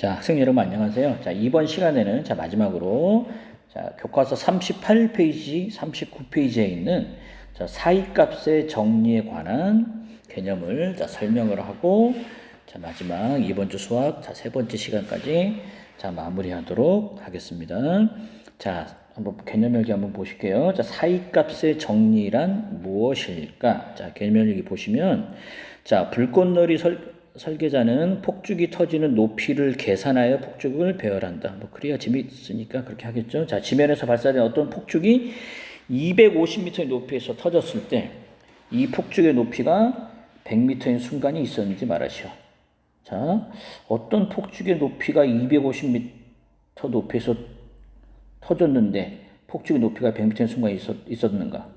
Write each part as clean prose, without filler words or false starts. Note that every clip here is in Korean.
자, 학생 여러분 안녕하세요. 자, 이번 시간에는 자, 마지막으로 자, 교과서 38페이지, 39페이지에 있는 자, 사이값의 정리에 관한 개념을 자, 설명을 하고 자, 마지막 이번 주 수학 자, 세 번째 시간까지 자, 마무리하도록 하겠습니다. 자, 한번 개념 일기 한번 보실게요. 자, 사이값의 정리란 무엇일까? 자, 개념 일기 보시면 자, 불꽃놀이 설계자는 폭죽이 터지는 높이를 계산하여 폭죽을 배열한다. 뭐 그래야 재밌으니까 그렇게 하겠죠. 자, 지면에서 발사된 어떤 폭죽이 250m의 높이에서 터졌을 때 이 폭죽의 높이가 100m인 순간이 있었는지 말하시오. 자, 어떤 폭죽의 높이가 250m 높이에서 터졌는데 폭죽의 높이가 100m인 순간이 있었는가?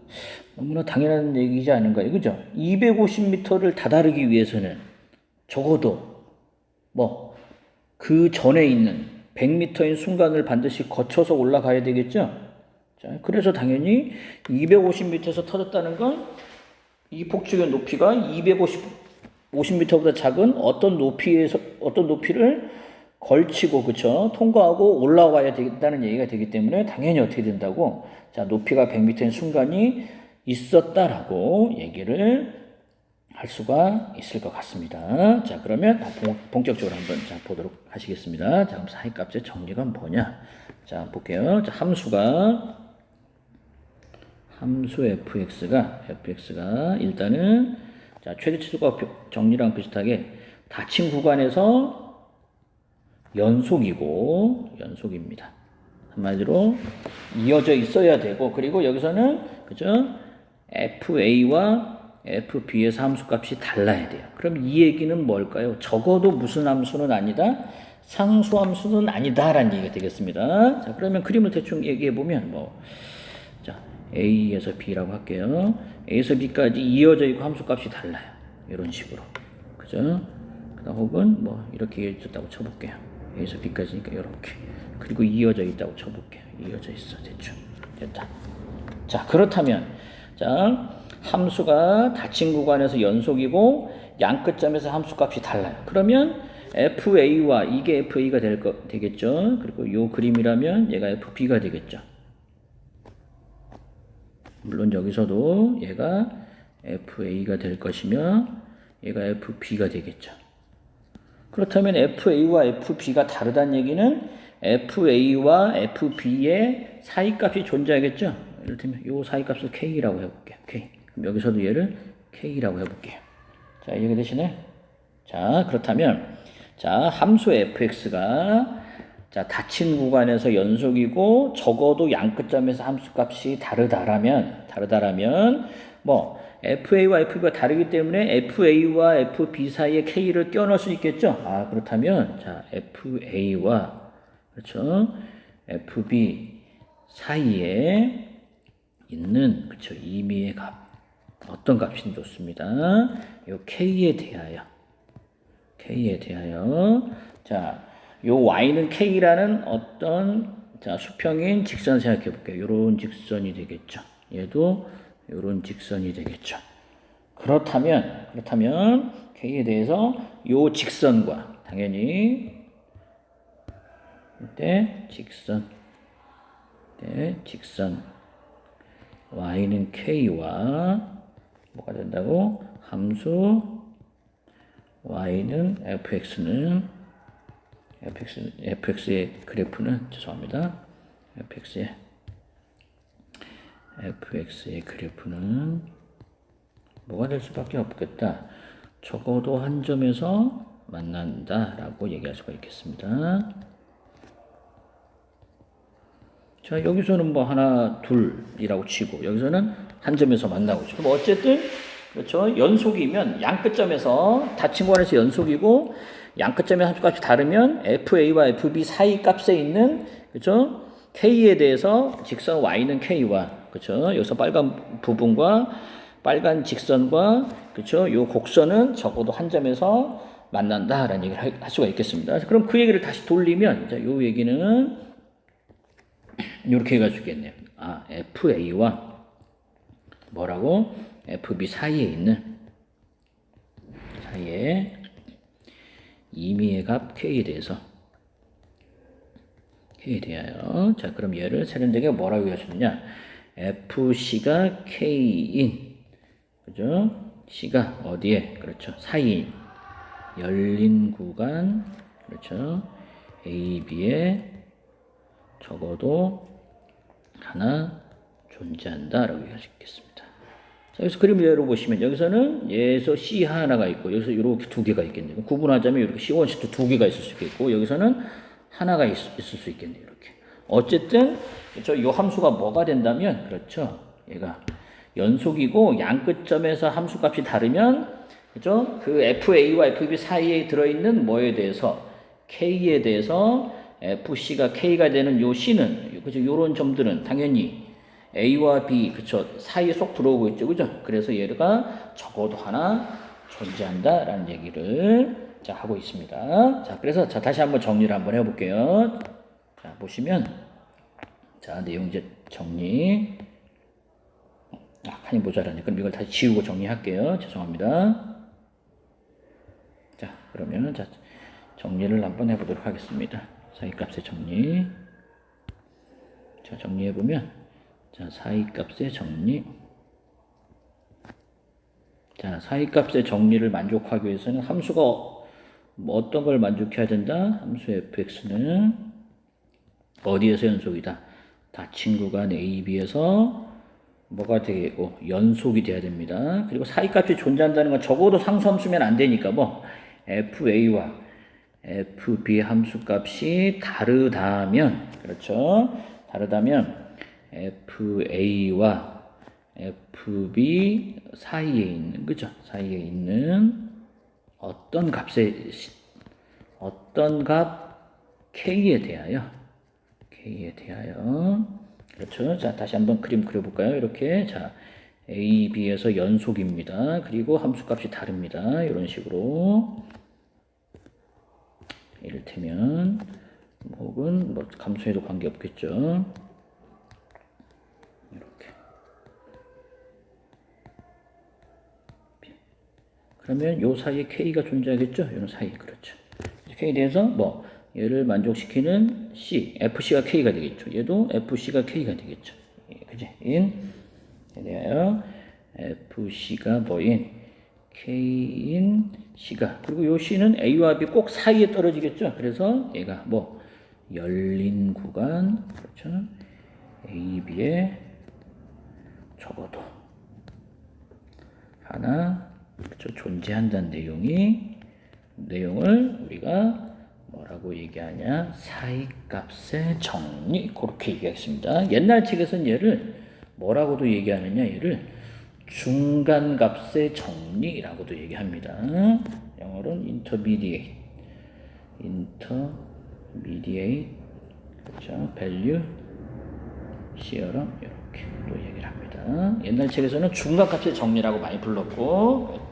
너무나 당연한 얘기지 않은가요? 그죠? 250m를 다다르기 위해서는 적어도 그 전에 있는 100m인 순간을 반드시 거쳐서 올라가야 되겠죠? 자, 그래서 당연히 250m에서 터졌다는 건 이 폭죽의 높이가 250m보다 작은 어떤 높이를 걸치고, 그쵸? 통과하고 올라와야 되겠다는 얘기가 되기 때문에 당연히 어떻게 된다고? 자, 높이가 100m인 순간이 있었다라고 얘기를 할 수가 있을 것 같습니다. 자, 그러면 본격적으로 한번 자, 보도록 하시겠습니다. 자, 그럼 사이값의 정리가 뭐냐? 자, 볼게요. 자, 함수 fx가 일단은 자, 최대치수가 정리랑 비슷하게 닫힌 구간에서 연속입니다. 한마디로 이어져 있어야 되고, 그리고 여기서는 그죠? fa와 fb에서 함수값이 달라야 돼요. 그럼 이 얘기는 뭘까요? 적어도 무슨 함수는 아니다, 상수함수는 아니다라는 얘기가 되겠습니다. 자, 그러면 그림을 대충 얘기해 보면 자, a에서 b라고 할게요. a에서 b까지 이어져 있고 함수값이 달라요. 이런 식으로, 그죠? 그다음 혹은 이렇게 이어져 있다고 쳐볼게요. a에서 b까지니까 이렇게. 그리고 이어져 있다고 쳐볼게요. 이어져 있어, 대충. 됐다. 자, 그렇다면 자, 함수가 닫힌 구간에서 연속이고 양 끝점에서 함수값이 달라요. 그러면 fa와 이게 fa가 되겠죠. 그리고 요 그림이라면 얘가 fb가 되겠죠. 물론 여기서도 얘가 fa가 될 것이며 얘가 fb가 되겠죠. 그렇다면 fa와 fb가 다르다는 얘기는 fa와 fb의 사이값이 존재하겠죠. 이를테면 이 사이값을 k라고 해볼게요. k. 그럼 여기서도 얘를 k라고 해볼게요. 자, 이해가 되시나요? 자, 그렇다면 자, 함수 fx가 자, 닫힌 구간에서 연속이고 적어도 양 끝점에서 함수값이 다르다라면 fa와 fb가 다르기 때문에 fa와 fb 사이에 k를 껴넣을 수 있겠죠. 아, 그렇다면 자, fa와 그렇죠? fb 사이에 있는 그렇죠? 임의의 값, 어떤 값이 좋습니다. 요 k에 대하여 자, 요 y는 k라는 어떤 자, 수평인 직선 생각해 볼게요. 요런 직선이 되겠죠. 얘도 요런 직선이 되겠죠. 그렇다면 k에 대해서 요 직선과 당연히 직선 y는 k와 뭐가 된다고? 함수 y는 fx의 그래프는 죄송합니다. fx의 그래프는 뭐가 될 수밖에 없겠다. 적어도 한 점에서 만난다라고 얘기할 수가 있겠습니다. 자, 여기서는 하나, 둘이라고 치고 여기서는 한 점에서 만나고 있죠. 그럼 어쨌든 그렇죠. 연속이면 양 끝점에서 닫힌 구간에서 연속이고 양 끝점의 함수값이 다르면 fa와 fb 사이 값에 있는 그렇죠. k에 대해서 직선 y는 k와 그렇죠. 여기서 빨간 부분과 빨간 직선과 그렇죠. 요 곡선은 적어도 한 점에서 만난다라는 얘기를 할 수가 있겠습니다. 그럼 그 얘기를 다시 돌리면 자, 요 얘기는 이렇게 해가지고 있겠네요. 아, fa와 뭐라고? fb 사이에 있는 임의의 값 k에 대해서 K에 대하여. 자, 그럼 얘를 세련되게 뭐라고 하셨느냐? FC가 K인, 그죠? C가 어디에? 그렇죠. 사이인. 열린 구간, 그렇죠. AB에 적어도 하나 존재한다라고 얘기하겠습니다. 자, 여기서 그림 예로 보시면 여기서는 얘에서 C 하나가 있고 여기서 이렇게 두 개가 있겠네요. 구분하자면 이렇게 C1, C2 두 개가 있을 수 있겠고 여기서는 하나가 있을 수 있겠네요. 이렇게. 어쨌든 이 함수가 뭐가 된다면 그렇죠. 얘가 연속이고 양 끝점에서 함수값이 다르면 그죠? 그 FA와 FB 사이에 들어있는 뭐에 대해서 K에 대해서 FC가 K가 되는 요 C는 그죠? 요런 점들은 당연히 A와 B 그쵸? 사이에 쏙 들어오고 있죠. 그죠? 그래서 얘가 적어도 하나 존재한다라는 얘기를 자 하고 있습니다. 자, 그래서 자 다시 한번 정리를 한번 해 볼게요. 자, 보시면 자, 내용 이제 정리. 칸이 모자라네. 그럼 이걸 다시 지우고 정리할게요. 죄송합니다. 자, 그러면 자 정리를 한번 해보도록 하겠습니다. 사이값의 정리. 자, 정리해 보면 자 사이값의 정리. 자, 사이값의 정리를 만족하기 위해서는 함수가 뭐 어떤 걸 만족해야 된다? 함수 fx는 어디에서 연속이다? 닫힌 구간 a, b에서 뭐가 되고 연속이 돼야 됩니다. 그리고 사이값이 존재한다는 건 적어도 상수함수면 안 되니까 뭐 fa와 fb 함수값이 다르다면 그렇죠. 다르다면 fa와 fb 사이에 있는 그죠? 사이에 있는 어떤 값 k에 대하여 그렇죠. 자, 다시 한번 그림 그려볼까요? 이렇게 자 a, b에서 연속입니다. 그리고 함수값이 다릅니다. 이런 식으로 이를테면 혹은 뭐 감수해도 관계없겠죠. 이렇게 그러면 요 사이에 k가 존재하겠죠. 요 사이 그렇죠. k에 대해서 뭐 얘를 만족시키는 C, FC가 K가 되겠죠. 얘도 FC가 K가 되겠죠. 그지? 에 대하여 FC가 뭐인? K인 C가. 그리고 요 C는 A와 B 꼭 사이에 떨어지겠죠. 그래서 얘가 뭐 열린 구간, 그렇죠? A, B에 적어도 하나 그렇죠? 존재한다는 내용을 우리가 뭐라고 얘기하냐? 사이값의 정리 그렇게 얘기하겠습니다. 옛날 책에서는 얘를 뭐라고도 얘기하느냐? 얘를 중간값의 정리라고도 얘기합니다. 영어로는 intermediate 그렇죠? value theorem 이렇게 또 얘기를 합니다. 옛날 책에서는 중간값의 정리라고 많이 불렀고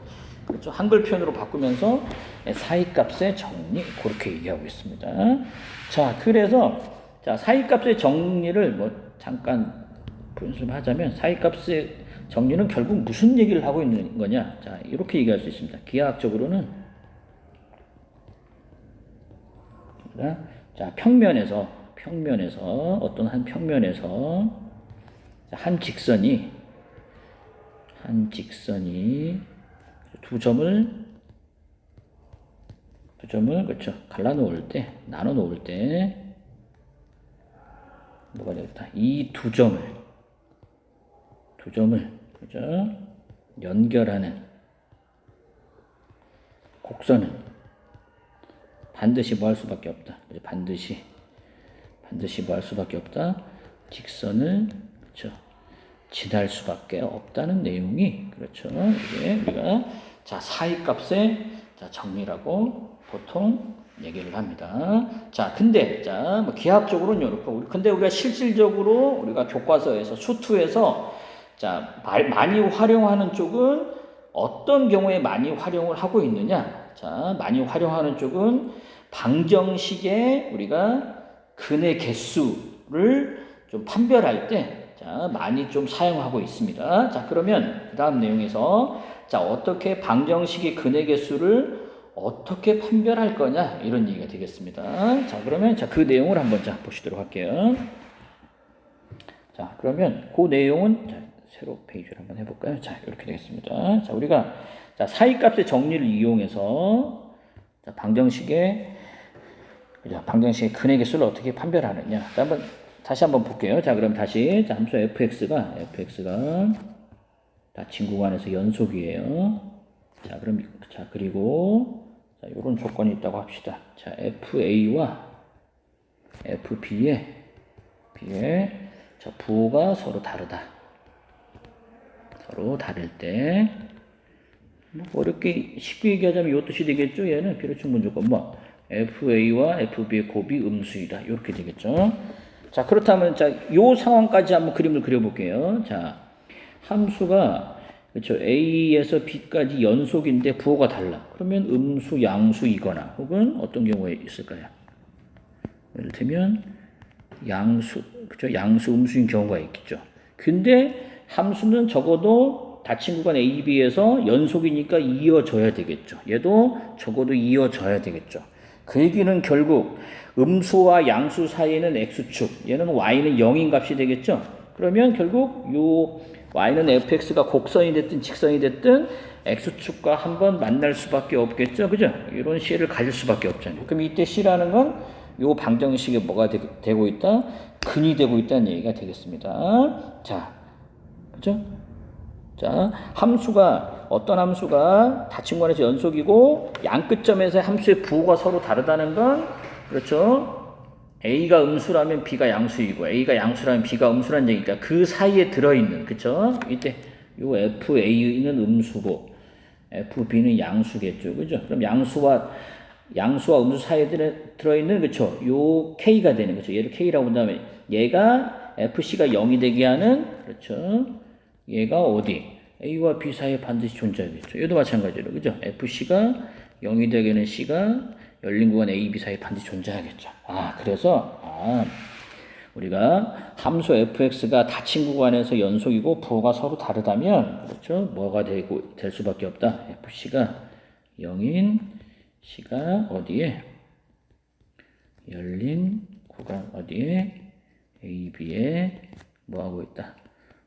그렇죠. 한글 표현으로 바꾸면서 사이값의 정리 그렇게 얘기하고 있습니다. 자, 그래서 자 사이값의 정리를 뭐 잠깐 분석하자면 사이값의 정리는 결국 무슨 얘기를 하고 있는 거냐? 자, 이렇게 얘기할 수 있습니다. 기하학적으로는 자 평면에서 어떤 한 평면에서 한 직선이 두 점을 그렇죠. 갈라 놓을 때, 나눠 놓을 때 뭐가 되겠다. 이 두 점을 그죠? 연결하는 곡선은 반드시 뭐 할 수밖에 없다. 반드시 뭐 할 수밖에 없다. 직선을 그렇죠. 지날 수밖에 없다는 내용이 그렇죠. 이게 우리가 자 사이값의 자 정리라고 보통 얘기를 합니다. 자 근데 뭐 기하학적으로는 이렇고 근데 우리가 실질적으로 우리가 교과서에서 수투에서 자 많이 활용하는 쪽은 어떤 경우에 많이 활용을 하고 있느냐? 자 많이 활용하는 쪽은 방정식의 우리가 근의 개수를 좀 판별할 때 자, 많이 좀 사용하고 있습니다. 자, 그러면 그 다음 내용에서 자, 어떻게 방정식의 근의 개수를 어떻게 판별할 거냐 이런 얘기가 되겠습니다. 자 그러면 그 내용을 한번 보시도록 할게요. 자 그러면 그 내용은 새로 페이지를 한번 해볼까요? 자 이렇게 되겠습니다. 자 우리가 사이값의 정리를 이용해서 방정식의 근의 개수를 어떻게 판별하느냐. 다시 한번 볼게요. 자 그럼 다시 함수 fx가 닫힌 구간에서 연속이에요. 그리고 이런 조건이 있다고 합시다. FA와 FB의 부호가 서로 다르다. 서로 다를 때 어렵게 쉽게 얘기하자면 이 뜻이 되겠죠. 얘는 필요충분 조건 FA와 FB의 곱이 음수이다. 이렇게 되겠죠. 자 그렇다면 요 상황까지 한번 그림을 그려볼게요. 함수가 그렇죠. A에서 B까지 연속인데 부호가 달라. 그러면 음수, 양수이거나 혹은 어떤 경우에 있을까요? 예를 들면 양수, 그렇죠. 양수, 음수인 경우가 있겠죠. 근데 함수는 적어도 닫힌 구간 A, B에서 연속이니까 이어져야 되겠죠. 얘도 적어도 이어져야 되겠죠. 그 얘기는 결국 음수와 양수 사이에는 X축, 얘는 Y는 0인 값이 되겠죠. 그러면 결국 요 Y는 fx가 곡선이 됐든 직선이 됐든 x축과 한번 만날 수밖에 없겠죠. 그죠? 이런 C를 가질 수밖에 없잖아요. 그럼 이때 C라는 건 요 방정식에 뭐가 되고 있다? 근이 되고 있다는 얘기가 되겠습니다. 그죠? 어떤 함수가 닫힌 구간에서 연속이고 양 끝점에서 함수의 부호가 서로 다르다는 건 그렇죠? A가 음수라면 B가 양수이고 A가 양수라면 B가 음수라는 얘기니까 그 사이에 들어있는 그쵸? 이때 요 FA는 음수고 FB는 양수겠죠. 그죠? 그럼 양수와 음수 사이에 들어있는 그쵸? 요 K가 되는 거죠. 얘를 K라고 본다면 얘가 FC가 0이 되게 하는 그렇죠? 얘가 어디? A와 B 사이에 반드시 존재하겠죠. 얘도 마찬가지로 그죠? FC가 0이 되게 하는 C가 열린 구간 A, B 사이에 반드시 존재하겠죠. 그래서 우리가 함수 fx가 닫힌 구간에서 연속이고 부호가 서로 다르다면 그렇죠? 뭐가 될 수밖에 없다. fc가 0인 c가 어디에? 열린 구간 어디에? A, B에 뭐하고 있다?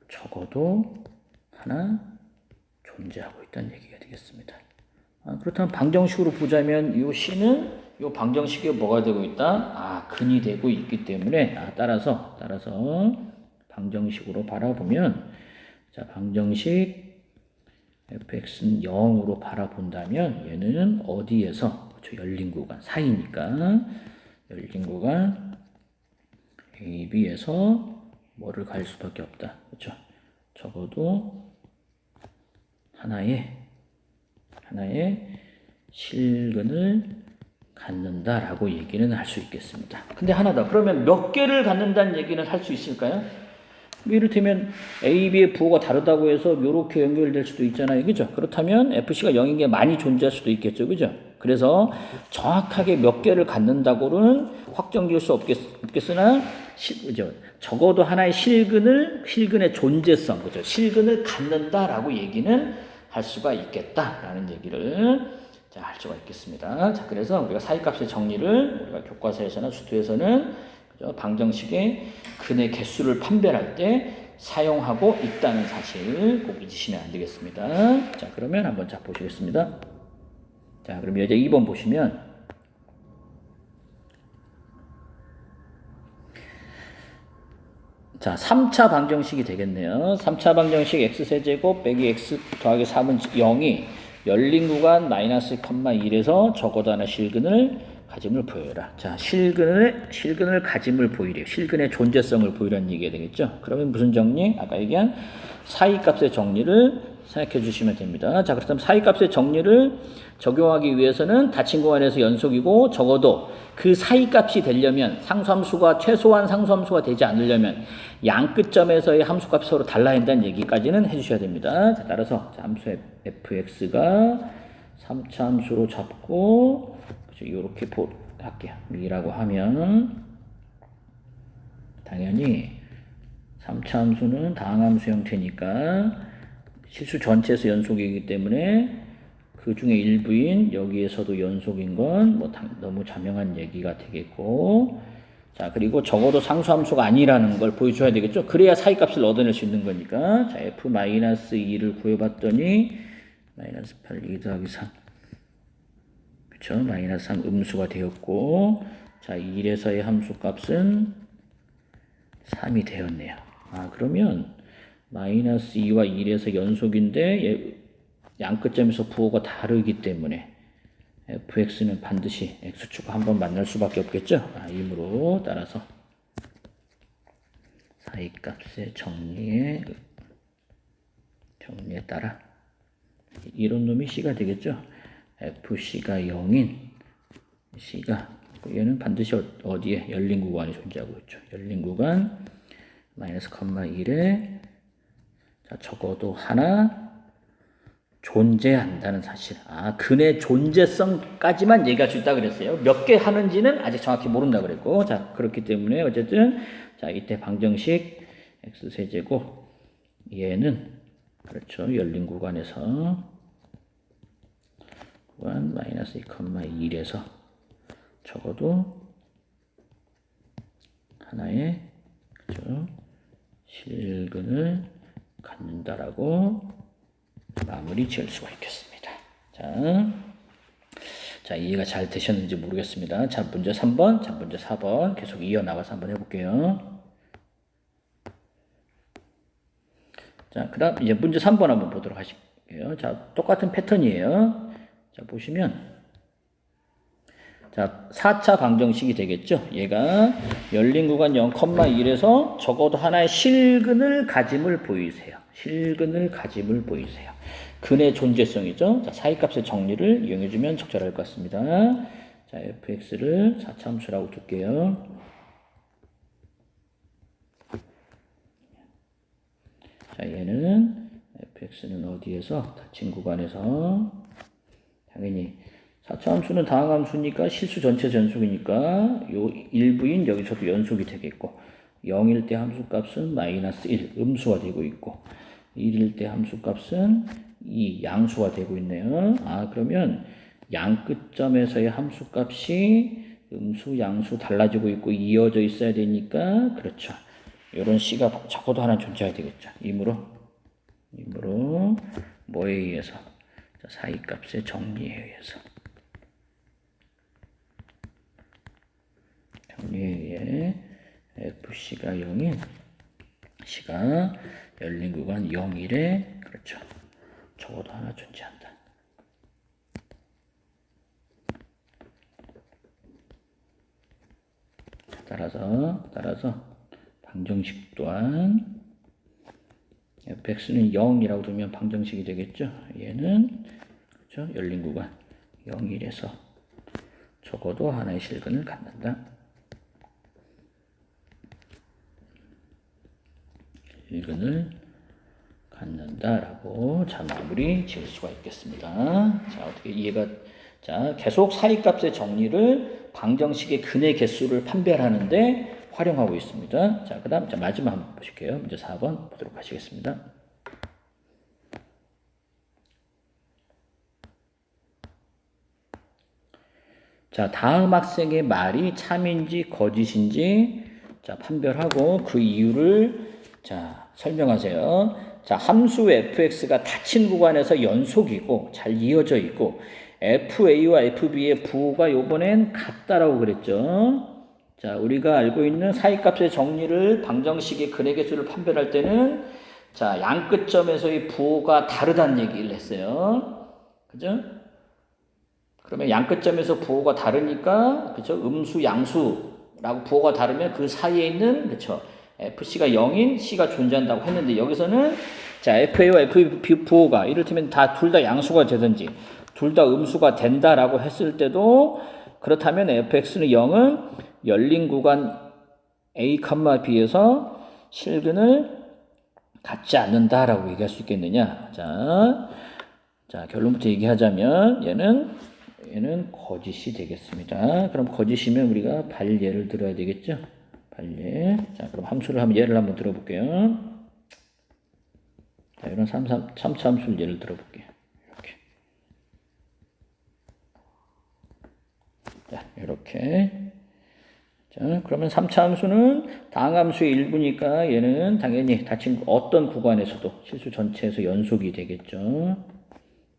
적어도 하나 존재하고 있다는 얘기가 되겠습니다. 그렇다면 방정식으로 보자면 이 C는 이 방정식에 뭐가 되고 있다? 근이 되고 있기 때문에 따라서 방정식으로 바라보면 방정식 fx는 0으로 바라본다면 얘는 어디에서 그렇죠? 열린 구간 사이니까 열린 구간 A, B에서 뭐를 갈 수밖에 없다. 그렇죠? 적어도 하나의 실근을 갖는다라고 얘기는 할 수 있겠습니다. 근데 하나 더. 그러면 몇 개를 갖는다는 얘기는 할 수 있을까요? 이를테면 A, B의 부호가 다르다고 해서 이렇게 연결될 수도 있잖아요. 그죠? 그렇다면 FC가 0인 게 많이 존재할 수도 있겠죠. 그죠? 그래서 정확하게 몇 개를 갖는다고는 확정지을 수 없겠으나 그죠? 적어도 하나의 실근의 존재성, 그죠? 실근을 갖는다라고 얘기는 할 수가 있겠다라는 얘기를 할 수가 있겠습니다. 그래서 우리가 사이값의 정리를 우리가 교과서에서나 수투에서는 그죠? 방정식의 근의 개수를 판별할 때 사용하고 있다는 사실 꼭 잊으시면 안 되겠습니다. 그러면 한번 보시겠습니다. 그럼 이제 2번 보시면 자, 3차 방정식이 되겠네요. 3차 방정식 x세제곱 빼기 x 더하기 3은 0이 열린 구간 마이너스 1에서 적어도 하나 실근을 가짐을 보여라. 자, 실근을 가짐을 보이래요. 실근의 존재성을 보이라는 얘기가 되겠죠. 그러면 무슨 정리? 아까 얘기한 사이값의 정리를 생각해 주시면 됩니다. 그렇다면 사이값의 정리를 적용하기 위해서는 닫힌 구간에서 연속이고 적어도 그 사이값이 되려면 최소한 상수함수가 되지 않으려면 양 끝점에서의 함수값이 서로 달라야 한다는 얘기까지는 해주셔야 됩니다. 따라서 함수 fx가 3차 함수로 잡고 이렇게 할게요. 미라고 하면 당연히 3차 함수는 다항함수 형태니까 실수 전체에서 연속이기 때문에 그 중에 일부인 여기에서도 연속인 건 뭐 너무 자명한 얘기가 되겠고, 자, 그리고 적어도 상수함수가 아니라는 걸 보여줘야 되겠죠. 그래야 사이값을 얻어낼 수 있는 거니까. 자, f-2를 구해봤더니 마이너스 8, 2 더하기 3. 그쵸? 마이너스 3 음수가 되었고, 자, 1에서의 함수값은 3이 되었네요. 아, 그러면 마이너스 2와 1에서 연속인데 양끝점에서 부호가 다르기 때문에 fx는 반드시 x축과 한번 만날 수밖에 없겠죠. 아, 이므로 따라서 사이값의 정리에 따라 이런 놈이 c가 되겠죠. fc가 0인 c가, 얘는 반드시 어디에 열린 구간이 존재하고 있죠. 열린 구간 마이너스 컴마 1에 자, 적어도 하나 존재한다는 사실. 아, 근의 존재성까지만 얘기할 수 있다 그랬어요. 몇 개 하는지는 아직 정확히 모른다 그랬고, 자, 그렇기 때문에 어쨌든 자, 이때 방정식 x세제곱 얘는 그렇죠. 열린 구간에서 구간 마이너스 2,1에서 적어도 하나의 그렇죠. 실근을 갖는다라고 마무리 지을 수가 있겠습니다. 자, 이해가 잘 되셨는지 모르겠습니다. 자, 문제 3번, 자, 문제 4번 계속 이어나가서 한번 해볼게요. 자, 그 다음 이제 문제 3번 한번 보도록 하실게요. 자, 똑같은 패턴이에요. 자, 보시면 자, 4차 방정식이 되겠죠. 얘가 열린 구간 0,1에서 적어도 하나의 실근을 가짐을 보이세요. 실근을 가짐을 보이세요. 근의 존재성이죠. 자, 사이값의 정리를 이용해주면 적절할 것 같습니다. 자, fx를 4차 함수라고 둘게요. 자, 얘는 fx는 어디에서? 닫힌 구간에서 당연히 4차 함수는 다항 함수니까 실수 전체 전속이니까 요 일부인 여기서도 연속이 되겠고, 0일 때 함수값은 마이너스 1 음수가 되고 있고, 1일 때 함수값은 2 양수가 되고 있네요. 아, 그러면 양끝점에서의 함수값이 음수 양수 달라지고 있고 이어져 있어야 되니까, 그렇죠, 이런 c가 적어도 하나 존재해야 되겠죠. 이므로 뭐에 의해서? 자, 사이값의 정리에 의해서. 정리에 의해 fc가 0인 c가 열린 구간 0, 1에 그렇죠, 적어도 하나 존재한다. 따라서 방정식 또한 fx는 0이라고 두면 방정식이 되겠죠. 얘는 그렇죠, 열린 구간 0, 1에서 적어도 하나의 실근을 갖는다. 실근을 갖는다라고 자, 마무리 지을 수가 있겠습니다. 자, 어떻게 이해가? 자, 계속 사이값의 정리를 방정식의 근의 개수를 판별하는데 활용하고 있습니다. 자, 그 다음 마지막 한번 보실게요. 문제 4번 보도록 하시겠습니다. 자, 다음 학생의 말이 참인지 거짓인지 자, 판별하고 그 이유를 자, 설명하세요. 자, 함수 fx가 닫힌 구간에서 연속이고 잘 이어져 있고 fa와 fb의 부호가 요번엔 같다라고 그랬죠. 자, 우리가 알고 있는 사이값의 정리를 방정식의 근의 개수를 판별할 때는 자, 양끝점에서의 부호가 다르다는 얘기를 했어요. 그죠? 그러면 양끝점에서 부호가 다르니까 그죠? 음수, 양수라고 부호가 다르면 그 사이에 있는 그죠? fc가 0인 c가 존재한다고 했는데 여기서는 자, fa와 fb 부호가 이를테면 둘 다 양수가 되든지 둘 다 음수가 된다라고 했을 때도 그렇다면 fx는 0은 열린 구간 a, b에서 실근을 갖지 않는다라고 얘기할 수 있겠느냐? 자, 결론부터 얘기하자면 얘는 거짓이 되겠습니다. 그럼 거짓이면 우리가 발예를 들어야 되겠죠? 발예. 자, 그럼 예를 한번 들어볼게요. 자, 이런 3차 함수를 예를 들어볼게요. 이렇게. 자, 이렇게. 자, 그러면 3차 함수는 다항함수의 일부니까 얘는 당연히 닫힌 어떤 구간에서도 실수 전체에서 연속이 되겠죠.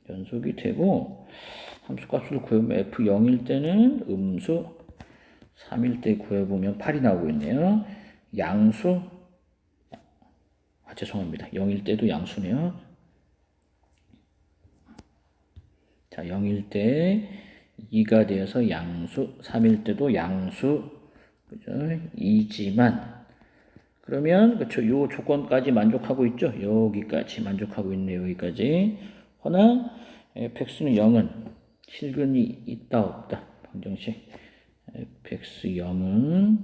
연속이 되고 함수값을 구해보면 f0일 때는 음수, 3일 때 구해보면 8이 나오고 있네요. 양수, 죄송합니다. 0일 때도 양수네요. 자, 0일 때 2가 되어서 양수, 3일 때도 양수, 그죠? 2지만, 그러면, 그쵸, 요 조건까지 만족하고 있죠? 여기까지 만족하고 있네요, 여기까지. 허나, fx는 0은 실근이 있다, 없다. 방정식. fx 0은,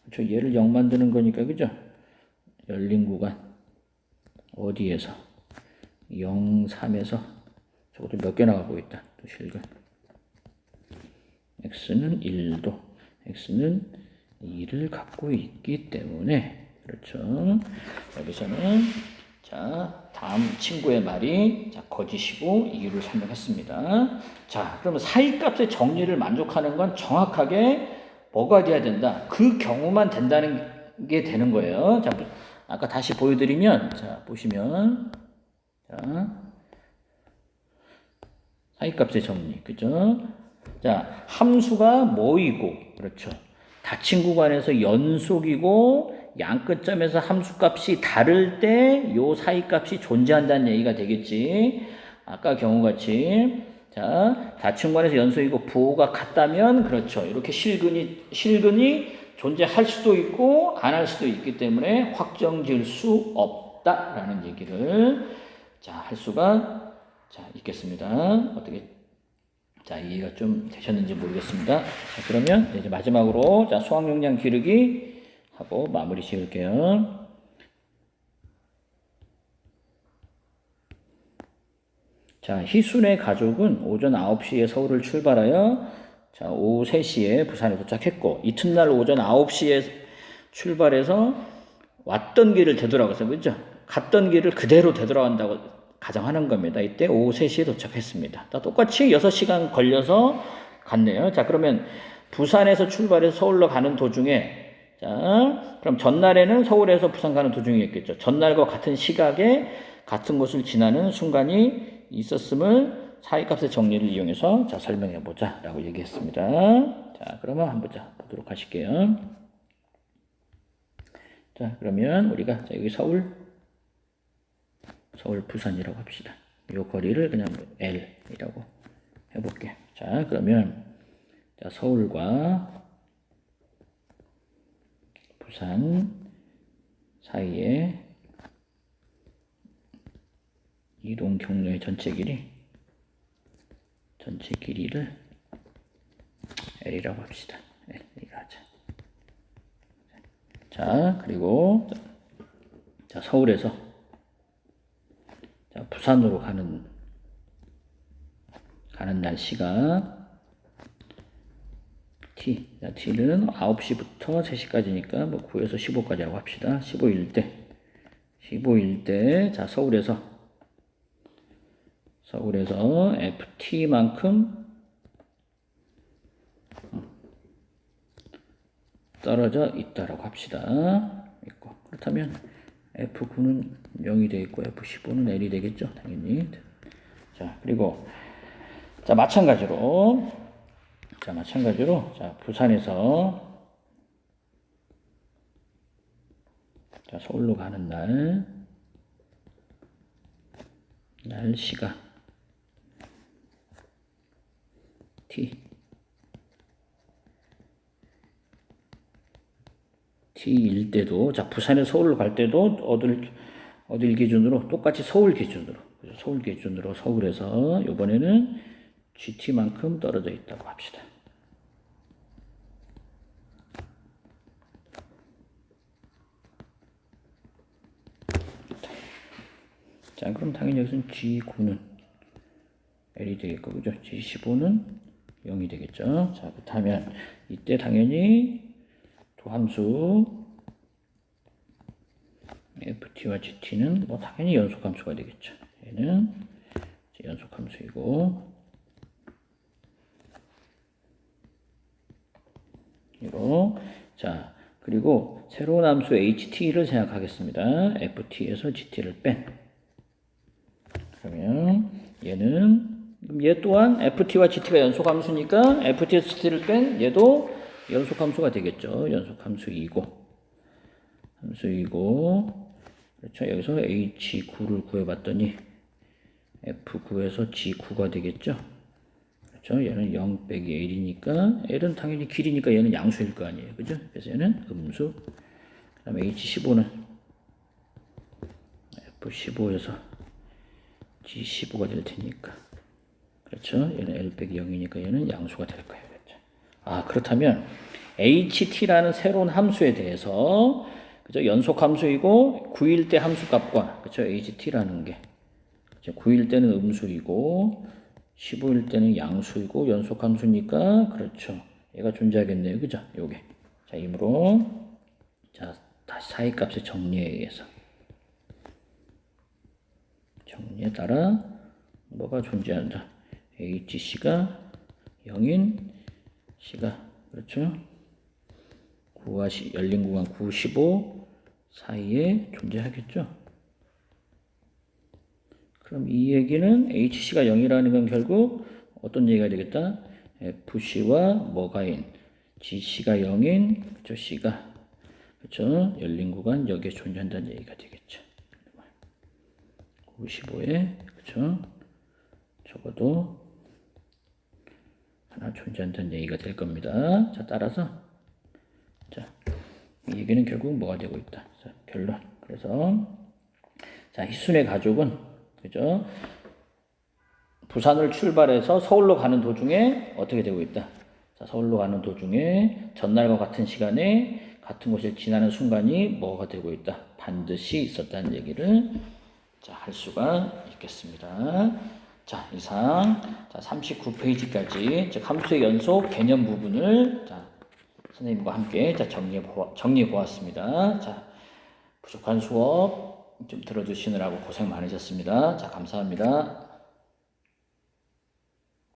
그쵸, 얘를 0 만드는 거니까, 그죠? 열린 구간. 어디에서? 0, 3에서 저것도 몇 개 나가고 있다. 또 실근. x는 1도, x는 2를 갖고 있기 때문에, 그렇죠. 여기서는 자, 다음 친구의 말이 자, 거짓이고 이유를 설명했습니다. 자, 그러면 사이값의 정리를 만족하는 건 정확하게 뭐가 돼야 된다? 그 경우만 된다는 게 되는 거예요. 자, 아까 다시 보여드리면, 자, 보시면, 자, 사이값의 정리, 그죠? 자, 함수가 뭐이고, 그렇죠. 닫힌 구간에서 연속이고, 양 끝점에서 함수값이 다를 때, 요 사이값이 존재한다는 얘기가 되겠지. 아까 경우같이, 자, 닫힌 구간에서 연속이고, 부호가 같다면, 그렇죠. 이렇게 실근이 존재할 수도 있고, 안 할 수도 있기 때문에 확정 지을 수 없다라는 얘기를, 자, 할 수가 자, 있겠습니다. 어떻게, 자, 이해가 좀 되셨는지 모르겠습니다. 자, 그러면 이제 마지막으로, 자, 수학 용량 기르기 하고 마무리 지을게요. 자, 희순의 가족은 오전 9시에 서울을 출발하여, 자, 오후 3시에 부산에 도착했고, 이튿날 오전 9시에 출발해서 왔던 길을 되돌아가서, 그죠? 갔던 길을 그대로 되돌아간다고 가정하는 겁니다. 이때 오후 3시에 도착했습니다. 똑같이 6시간 걸려서 갔네요. 자, 그러면 부산에서 출발해서 서울로 가는 도중에, 자, 그럼 전날에는 서울에서 부산 가는 도중이었겠죠. 전날과 같은 시각에 같은 곳을 지나는 순간이 있었음을 사이값의 정리를 이용해서 자, 설명해 보자 라고 얘기했습니다. 자, 그러면 한번 보도록 하실게요. 자, 그러면 우리가 자, 여기 서울 부산이라고 합시다. 이 거리를 그냥 L이라고 해볼게. 자, 그러면 자, 서울과 부산 사이에 이동 경로의 전체 길이를 L이라고 합시다. L이라 하자. 자, 그리고 자, 서울에서 자, 부산으로 가는 날씨가 T. 자, T는 9시부터 3시까지니까 뭐 9에서 15까지라고 합시다. 15일 때, 자, 서울에서 FT만큼 떨어져 있다라고 합시다. 있고. 그렇다면 F9는 0이 되겠고 F15는 L이 되겠죠. 당연히. 자, 그리고 자, 마찬가지로 자, 부산에서 자, 서울로 가는 날씨가 T일 때도, 자, 부산에서 서울로 갈 때도 어딜 기준으로? 똑같이 서울 기준으로. 그죠? 서울 기준으로 서울에서 이번에는 GT만큼 떨어져 있다고 합시다. 자, 그럼 당연히 여기서는 G9는 L이 되겠고, 그죠? G15는 0이 되겠죠. 자, 그렇다면 이때 당연히 두 함수 FT와 GT는 뭐 당연히 연속함수가 되겠죠. 얘는 연속함수이고, 이거. 자, 그리고 새로운 함수 ht를 생각하겠습니다. ft에서 gt를 뺀. 그러면 얘 또한 ft와 gt가 연속 함수니까 ft에서 gt를 뺀 얘도 연속 함수가 되겠죠. 연속 함수이고. 그렇죠. 여기서 h9를 구해봤더니 f9에서 g9가 되겠죠. 그렇죠. 얘는 0 빼기 l이니까 l은 당연히 길이니까 얘는 양수일 거 아니에요. 그죠? 그래서 얘는 음수. 그 다음에 h15는 f15에서 g15가 될 테니까. 그렇죠. 얘는 l 빼기 0이니까 얘는 양수가 될 거예요. 그렇죠. 아, 그렇다면 ht라는 새로운 함수에 대해서 그죠? 연속 함수이고 9일 때 함수값과 그렇죠? ht라는 게 9일 때는 음수이고 15일 때는 양수이고 연속 함수니까 그렇죠. 얘가 존재하겠네요. 그죠? 요게. 자, 이므로 자, 다시 사이값의 정리에 의해서 정리에 따라 뭐가 존재한다. hc가 0인 c가 그렇죠? 9와 열린 구간 9, 15 사이에 존재하겠죠. 그럼 이 얘기는 hc가 0이라는 건 결국 어떤 얘기가 되겠다? fc와 뭐가인 gc가 0인 그렇죠? c가 그렇죠? 열린 구간 여기에 존재한다는 얘기가 되겠죠. 9, 15에 그렇죠? 적어도 하나 존재한다는 얘기가 될 겁니다. 자, 따라서 자, 이 얘기는 결국 뭐가 되고 있다. 자, 결론. 그래서 자, 희순의 가족은 그죠? 부산을 출발해서 서울로 가는 도중에 어떻게 되고 있다. 자, 서울로 가는 도중에 전날과 같은 시간에 같은 곳을 지나는 순간이 뭐가 되고 있다. 반드시 있었다는 얘기를 자, 할 수가 있겠습니다. 자, 이상 자, 39페이지까지 즉 함수의 연속 개념 부분을 자, 선생님과 함께 자, 정리해 보았습니다. 자, 부족한 수업 좀 들어주시느라고 고생 많으셨습니다. 자, 감사합니다.